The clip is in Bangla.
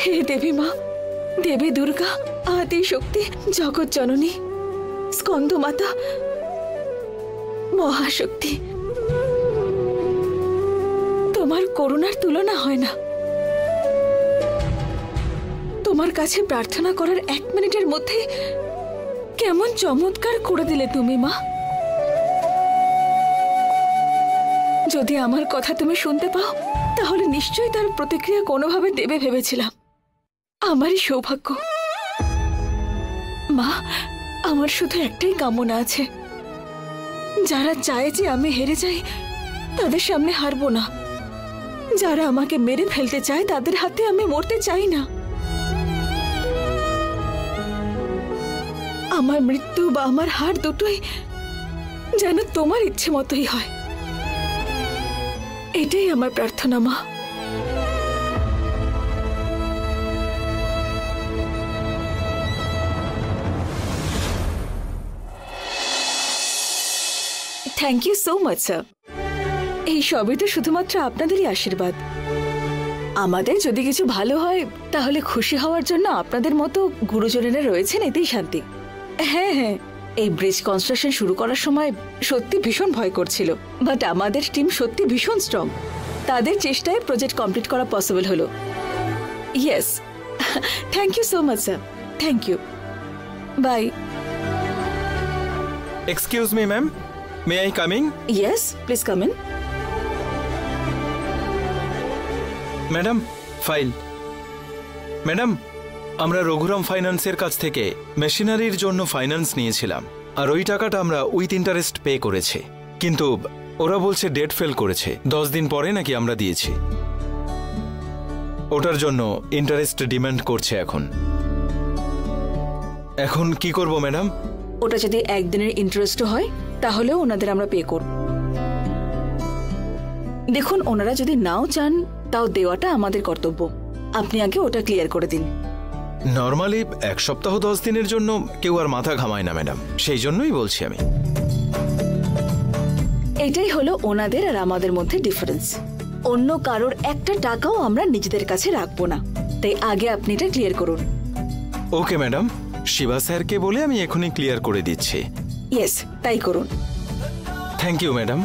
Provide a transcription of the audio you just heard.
হে দেবী মা, দেবী দুর্গা, আদি শক্তি, জগৎ জননী, স্কন্দ মাতা, মহাশক্তি, তোমার করুণার তুলনা হয় না। তোমার কাছে প্রার্থনা করার 1 মিনিটের মধ্যে কেমন চমৎকার করে দিলে তুমি মা। যদি আমার কথা তুমি শুনতে পাও তাহলে নিশ্চয়ই তার প্রতিক্রিয়া কোনোভাবে দেবে ভেবেছিলাম। আমারই সৌভাগ্য। মা, আমার শুধু একটাই কামনা আছে, যারা চায় যে আমি হেরে যাই তাদের সামনে হারবো না, যারা আমাকে মেরে ফেলতে চায় তাদের হাতে আমি মরতে চাই না। আমার মৃত্যু বা আমার হার দুটোই যেন তোমার ইচ্ছে মতোই হয়, এটাই আমার প্রার্থনা মা। Thank you so much sir. এই সবই তো শুধুমাত্র আপনাদেরই আশীর্বাদ। আমাদের যদি কিছু ভালো হয় তাহলে খুশি হওয়ার জন্য আপনাদের মতো গুরুজনেরা রয়েছেন, এতেই শান্তি। হ্যাঁ হ্যাঁ, এই ব্রিজ কনস্ট্রাকশন শুরু করার সময় সত্যি ভীষণ ভয় করছিল, বাট আমাদের টিম সত্যি ভীষণ স্ট্রং। তাদের চেষ্টায় প্রজেক্ট কমপ্লিট করা পসিবল হলো। Yes, thank you so much sir. Thank you, bye. Excuse me ma'am, may I coming? Yes, please come in. Madam, file. Madam, আমরা রঘুরাম ফাইন্যান্সের কাছ থেকে মেশিনারির জন্য ফাইন্যান্স নিয়েছিলাম, আর ওই টাকাটা আমরা উইথ ইন্টারেস্ট পে করেছি, কিন্তু ওরা বলছে ডেট ফেল করেছে, 10 দিন পরে নাকি আমরা দিয়েছি। ওটার জন্য ইন্টারেস্ট ডিমান্ড করছে। এখন কি করব ম্যাডাম? ওটা যদি একদিনের ইন্টারেস্ট হয় তাহলেও ওনাদের আমরা পে করব। দেখুন, ওনারা যদি নাও চান তাও দেওয়াটা আমাদের কর্তব্য। আপনি আগে ওটা ক্লিয়ার করে দিন। নর্মালি 1 সপ্তাহ 10 দিনের জন্য কেউ আর মাথা ঘামায় না ম্যাডাম, সেই জন্যই বলছি আমি। এটাই হলো ওনাদের আর আমাদের মধ্যে ডিফারেন্স। অন্য কারোর একটা টাকাও আমরা নিজেদের কাছে রাখবো না, তাই আগে আপনি এটা ক্লিয়ার করুন। ওকে ম্যাডাম, শিবা স্যারকে বলে আমি এখনই ক্লিয়ার করে দিচ্ছি। ইয়েস, তাই করুন। Thank you madam.